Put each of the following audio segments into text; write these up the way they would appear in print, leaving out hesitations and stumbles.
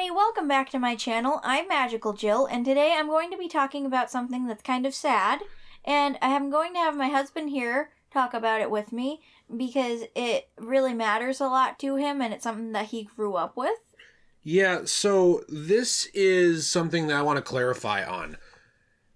Hey, welcome back to my channel. I'm Magical Jill, and today I'm going to be talking about something that's kind of sad, and I'm going to have my husband here talk about it with me because it really matters a lot to him, and it's something that he grew up with. Yeah, so this is something that I want to clarify on.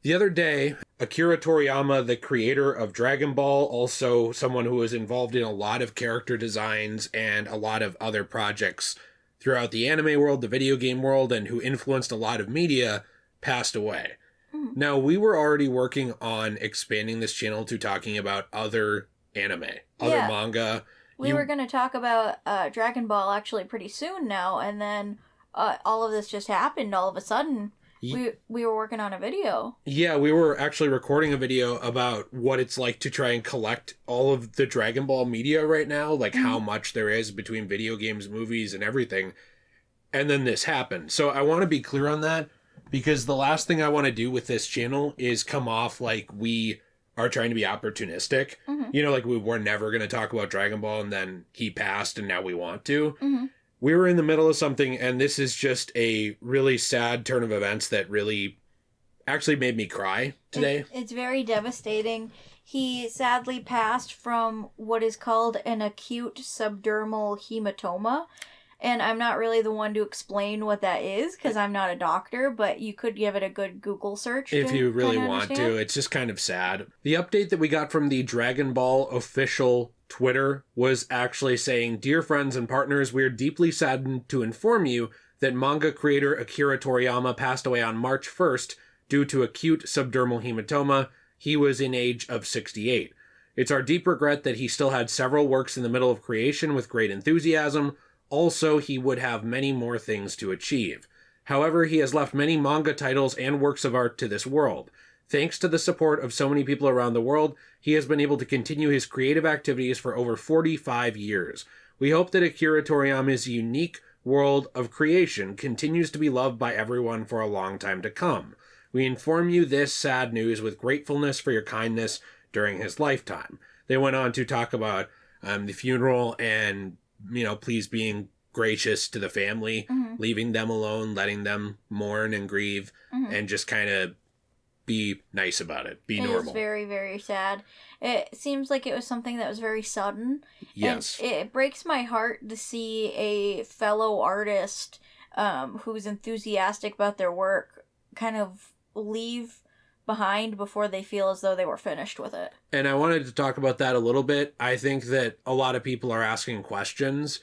The other day, Akira Toriyama, the creator of Dragon Ball, also someone who was involved in a lot of character designs and a lot of other projects throughout the anime world, the video game world, and who influenced a lot of media, passed away. Mm. Now, we were already working on expanding this channel to talking about other anime, other manga. We were going to talk about Dragon Ball actually pretty soon now, and then all of this just happened all of a sudden. We were working on a video. Yeah, we were actually recording a video about what it's like to try and collect all of the Dragon Ball media right now, like how much there is between video games, movies, and everything. And then this happened. So I want to be clear on that, because the last thing I want to do with this channel is come off like we are trying to be opportunistic. You know, like we were never going to talk about Dragon Ball and then he passed and now we want to. We were in the middle of something, and this is just a really sad turn of events that really actually made me cry today. It's very devastating. He sadly passed from what is called an acute subdermal hematoma. And I'm not really the one to explain what that is, because I'm not a doctor, but you could give it a good Google search. If you really want to. It's just kind of sad. The update that we got from the Dragon Ball official Twitter was actually saying, "Dear friends and partners, we are deeply saddened to inform you that manga creator Akira Toriyama passed away on March 1st due to acute subdermal hematoma. He was in age of 68. It's our deep regret that he still had several works in the middle of creation with great enthusiasm. Also, he would have many more things to achieve. However, he has left many manga titles and works of art to this world. Thanks to the support of so many people around the world, he has been able to continue his creative activities for over 45 years. We hope that Akira Toriyama's unique world of creation continues to be loved by everyone for a long time to come. We inform you this sad news with gratefulness for your kindness during his lifetime." They went on to talk about the funeral and, you know, please being gracious to the family, leaving them alone, letting them mourn and grieve, and just kind of be nice about it. Be normal. It's very, very sad. It seems like it was something that was very sudden. Yes. And it breaks my heart to see a fellow artist who's enthusiastic about their work kind of leave behind before they feel as though they were finished with it. And I wanted to talk about that a little bit. I think that a lot of people are asking questions.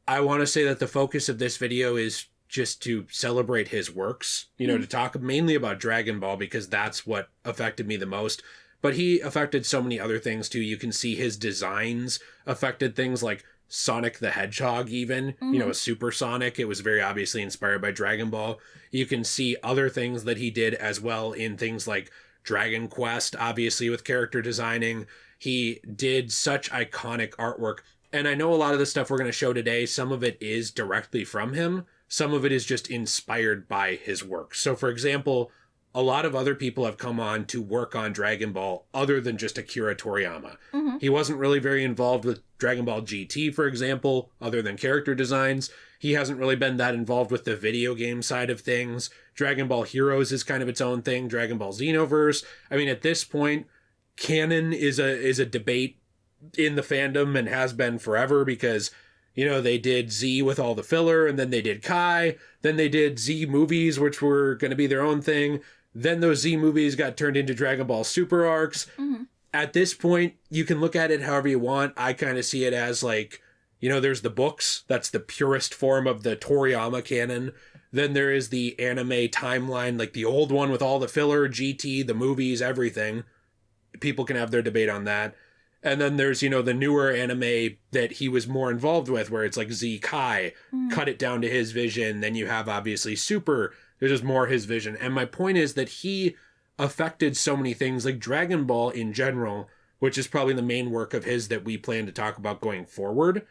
I want to say that the focus of this video is just to celebrate his works, you know, to talk mainly about Dragon Ball, because that's what affected me the most. But he affected so many other things too. You can see his designs affected things like Sonic the Hedgehog even, you know, Super Sonic. It was very obviously inspired by Dragon Ball. You can see other things that he did as well in things like Dragon Quest, obviously with character designing. He did such iconic artwork. And I know a lot of the stuff we're going to show today, some of it is directly from him. Some of it is just inspired by his work. So, for example, a lot of other people have come on to work on Dragon Ball other than just Akira Toriyama. He wasn't really very involved with Dragon Ball GT, for example, other than character designs. He hasn't really been that involved with the video game side of things. Dragon Ball Heroes is kind of its own thing. Dragon Ball Xenoverse. I mean, at this point, canon is a debate in the fandom and has been forever, because, you know, they did Z with all the filler, and then they did Kai, then they did Z movies, which were going to be their own thing. Then those Z movies got turned into Dragon Ball Super arcs. At this point, you can look at it however you want. I kind of see it as like, you know, there's the books. That's the purest form of the Toriyama canon. Then there is the anime timeline, like the old one with all the filler, GT, the movies, everything. People can have their debate on that. And then there's, you know, the newer anime that he was more involved with, where it's like Z Kai, cut it down to his vision. Then you have obviously Super, there's just more his vision. And my point is that he affected so many things, like Dragon Ball in general, which is probably the main work of his that we plan to talk about going forward,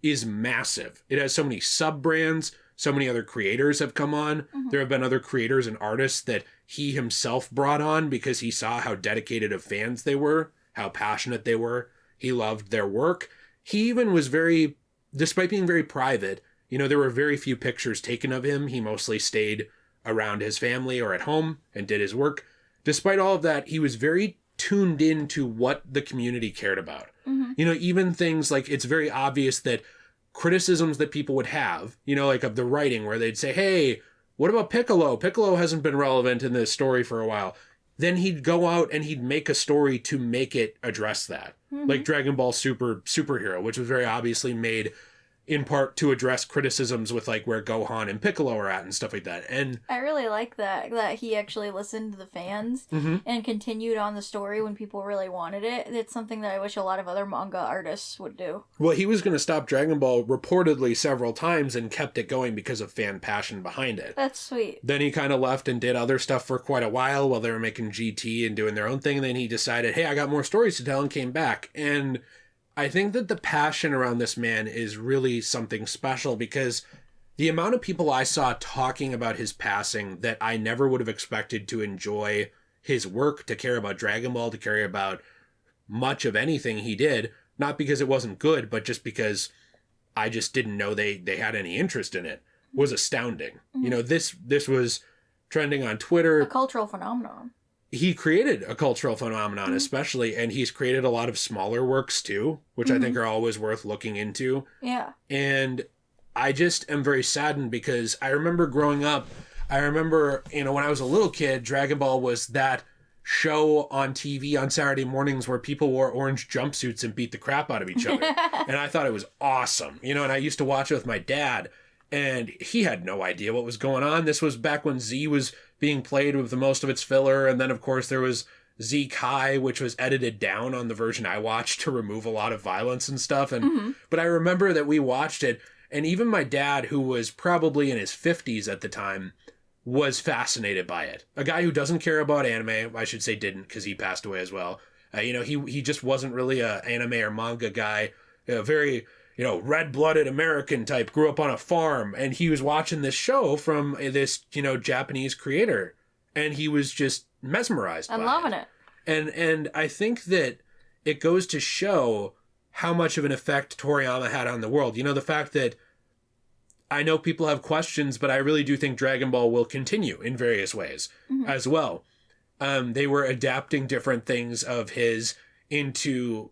is massive. It has so many sub-brands, so many other creators have come on. There have been other creators and artists that he himself brought on because he saw how dedicated of fans they were, how passionate they were. He loved their work. He even was very, despite being very private, You know, there were very few pictures taken of him. He mostly stayed around his family or at home and did his work. Despite all of that, he was very tuned into what the community cared about. You know, even things like, it's very obvious that criticisms that people would have, you know, like of the writing, where they'd say, hey, what about Piccolo? Piccolo hasn't been relevant in this story for a while. Then he'd go out and he'd make a story to make it address that. Like Dragon Ball Superhero, which was very obviously made in part to address criticisms with like where Gohan and Piccolo are at and stuff like that. And I really like that he actually listened to the fans and continued on the story when people really wanted it. It's something that I wish a lot of other manga artists would do. Well, he was going to stop Dragon Ball reportedly several times and kept it going because of fan passion behind it. That's sweet. Then he kind of left and did other stuff for quite a while they were making GT and doing their own thing. And then he decided, hey, I got more stories to tell, and came back. And I think that the passion around this man is really something special, because the amount of people I saw talking about his passing that I never would have expected to enjoy his work, to care about Dragon Ball, to care about much of anything he did, not because it wasn't good, but just because I just didn't know they had any interest in it, was astounding. You know, this was trending on Twitter. A cultural phenomenon. He created a cultural phenomenon, especially, and he's created a lot of smaller works too, which I think are always worth looking into. Yeah. And I just am very saddened, because I remember growing up, you know, when I was a little kid, Dragon Ball was that show on TV on Saturday mornings where people wore orange jumpsuits and beat the crap out of each other. And I thought it was awesome, you know, and I used to watch it with my dad, and he had no idea what was going on. This was back when Z was being played with the most of its filler, and then of course there was Z Kai, which was edited down on the version I watched to remove a lot of violence and stuff. And but I remember that we watched it, and even my dad, who was probably in his 50s at the time, was fascinated by it. A guy who doesn't care about anime, I should say didn't, because he passed away as well. You know, he just wasn't really a anime or manga guy. Very, you know, red-blooded American type, grew up on a farm, and he was watching this show from this, you know, Japanese creator, and he was just mesmerized by it. I'm loving it. And I think that it goes to show how much of an effect Toriyama had on the world. You know, the fact that I know people have questions, but I really do think Dragon Ball will continue in various ways as well. They were adapting different things of his into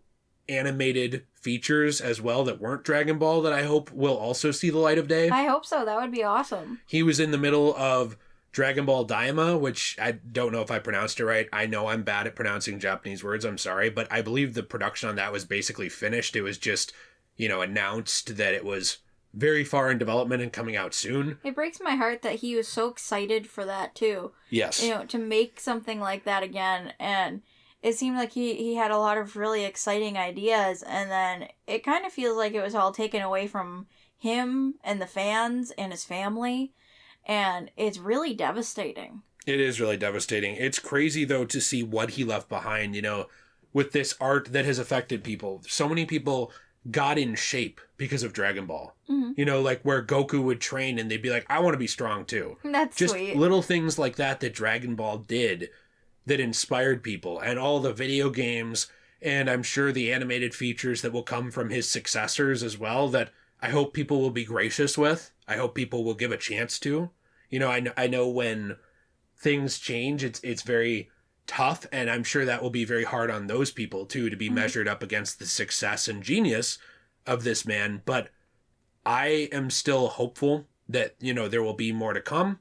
animated features as well that weren't Dragon Ball, that I hope will also see the light of day. I hope so. That would be awesome. He was in the middle of Dragon Ball Daima, which I don't know if I pronounced it right. I know I'm bad at pronouncing Japanese words, I'm sorry, but I believe the production on that was basically finished. It was just, you know, announced that it was very far in development and coming out soon. It breaks my heart that he was so excited for that too. Yes. You know, to make something like that again, and it seemed like he had a lot of really exciting ideas, and then it kind of feels like it was all taken away from him and the fans and his family, and it's really devastating. It is really devastating. It's crazy, though, to see what he left behind, you know, with this art that has affected people. So many people got in shape because of Dragon Ball. You know, like where Goku would train and they'd be like, I want to be strong too. That's just sweet. Little things like that Dragon Ball did that inspired people, and all the video games, and I'm sure the animated features that will come from his successors as well, that I hope people will be gracious with. I hope people will give a chance to. You know, I know when things change, it's very tough, and I'm sure that will be very hard on those people too, to be measured up against the success and genius of this man. But I am still hopeful that, you know, there will be more to come.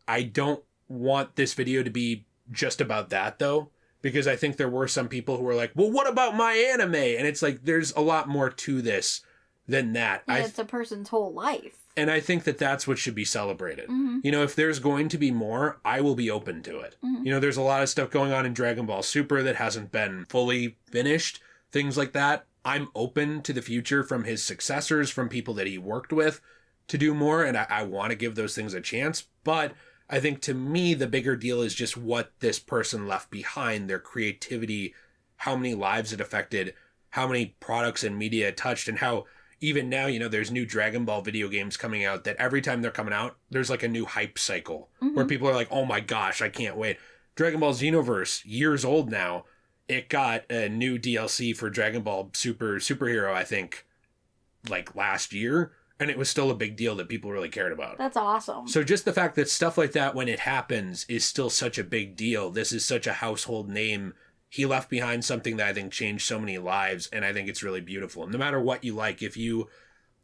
I don't want this video to be just about that, though, because I think there were some people who were like, well, what about my anime? And it's like, there's a lot more to this than that. Yeah, it's a person's whole life. And I think that that's what should be celebrated. You know, if there's going to be more, I will be open to it. You know, there's a lot of stuff going on in Dragon Ball Super that hasn't been fully finished, things like that. I'm open to the future from his successors, from people that he worked with to do more, and I want to give those things a chance. But I think to me, the bigger deal is just what this person left behind, their creativity, how many lives it affected, how many products and media it touched, and how even now, you know, there's new Dragon Ball video games coming out that every time they're coming out, there's like a new hype cycle where people are like, oh my gosh, I can't wait. Dragon Ball Xenoverse, years old now, it got a new DLC for Dragon Ball Superhero, I think, like last year. and it was still a big deal that people really cared about. That's awesome. So just the fact that stuff like that, when it happens, is still such a big deal. This is such a household name. He left behind something that I think changed so many lives, and I think it's really beautiful. No matter what you like, if you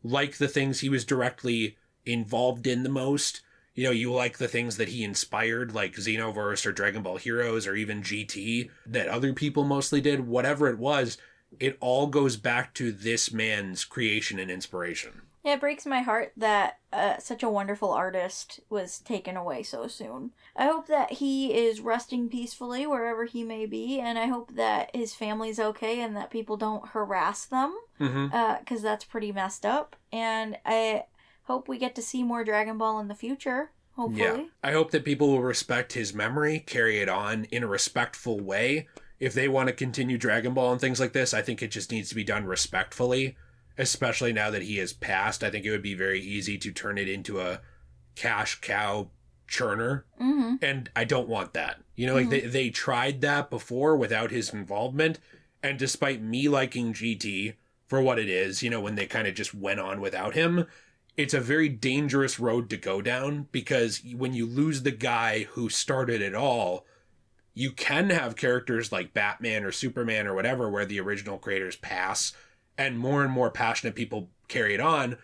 like the things he was directly involved in the most, you know, you like the things that he inspired, like Xenoverse or Dragon Ball Heroes or even GT, that other people mostly did, whatever it was, it all goes back to this man's creation and inspiration. Yeah, it breaks my heart that such a wonderful artist was taken away so soon. I hope that he is resting peacefully wherever he may be, and I hope that his family's okay and that people don't harass them, because that's pretty messed up. And I hope we get to see more Dragon Ball in the future, hopefully. Yeah. I hope that people will respect his memory, carry it on in a respectful way. If they want to continue Dragon Ball and things like this, I think it just needs to be done respectfully. Especially now that he has passed, I think it would be very easy to turn it into a cash cow churner. And I don't want that. You know, like they tried that before without his involvement. And despite me liking GT for what it is, you know, when they kind of just went on without him, it's a very dangerous road to go down, because when you lose the guy who started it all, you can have characters like Batman or Superman or whatever, where the original creators pass and more passionate people carry it on.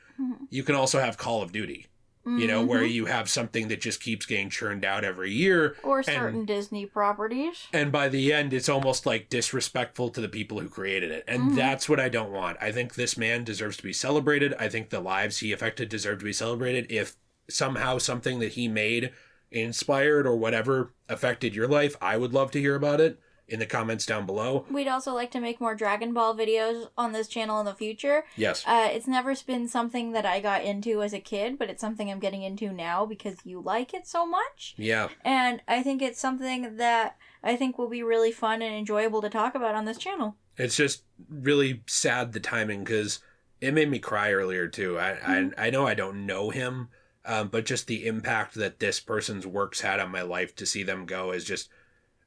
You can also have Call of Duty, you know, where you have something that just keeps getting churned out every year. Or certain Disney properties. And by the end, it's almost like disrespectful to the people who created it. And that's what I don't want. I think this man deserves to be celebrated. I think the lives he affected deserve to be celebrated. If somehow something that he made inspired or whatever affected your life, I would love to hear about it in the comments down below. We'd also like to make more Dragon Ball videos on this channel in the future. Yes. It's never been something that I got into as a kid, but it's something I'm getting into now because you like it so much. Yeah. And I think it's something that I think will be really fun and enjoyable to talk about on this channel. It's just really sad, the timing, because it made me cry earlier too. I know I don't know him, but just the impact that this person's works had on my life, to see them go, is just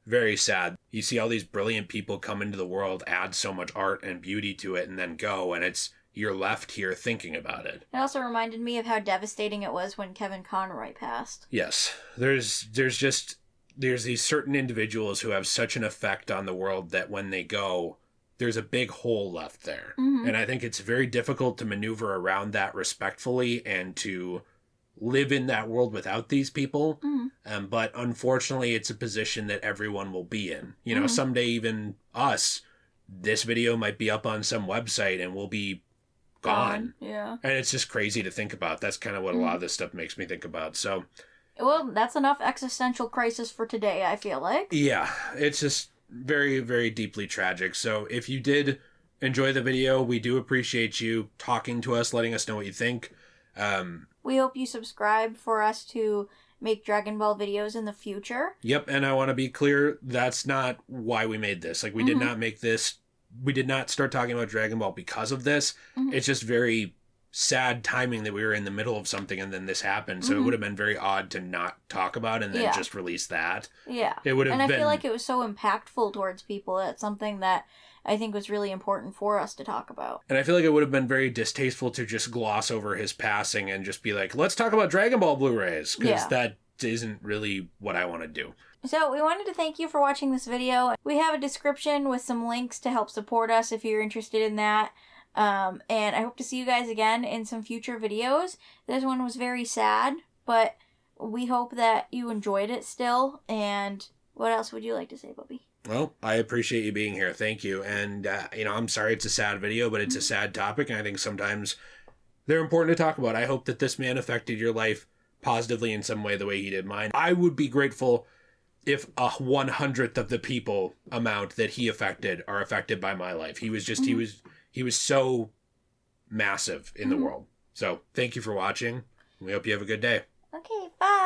very sad. You see all these brilliant people come into the world, add so much art and beauty to it, and then go, and you're left here thinking about it. It also reminded me of how devastating it was when Kevin Conroy passed. Yes. There's these certain individuals who have such an effect on the world that when they go, there's a big hole left there. And I think it's very difficult to maneuver around that respectfully and to live in that world without these people. But unfortunately, it's a position that everyone will be in. You know, someday even us, this video might be up on some website and we'll be gone. Yeah. And it's just crazy to think about. That's kind of what a lot of this stuff makes me think about. So, well, that's enough existential crisis for today, I feel like. Yeah, it's just very, very deeply tragic. So if you did enjoy the video, we do appreciate you talking to us, letting us know what you think. We hope you subscribe for us to make Dragon Ball videos in the future. Yep, and I want to be clear, that's not why we made this. Like, we did not make this, we did not start talking about Dragon Ball because of this. It's just very sad timing that we were in the middle of something and then this happened. So it would have been very odd to not talk about and then just release that. Yeah. It would have been... And I feel like it was so impactful towards people. It's something that I think was really important for us to talk about. And I feel like it would have been very distasteful to just gloss over his passing and just be like, let's talk about Dragon Ball Blu-rays. Because that isn't really what I want to do. So we wanted to thank you for watching this video. We have a description with some links to help support us if you're interested in that. And I hope to see you guys again in some future videos. This one was very sad, but we hope that you enjoyed it still. And what else would you like to say, Bubby? Well, I appreciate you being here. Thank you. And, you know, I'm sorry it's a sad video, but it's a sad topic. And I think sometimes they're important to talk about. I hope that this man affected your life positively in some way the way he did mine. I would be grateful if 1/100th of the people amount that he affected are affected by my life. He was just, he was so massive in the world. So thank you for watching. We hope you have a good day. Okay, bye.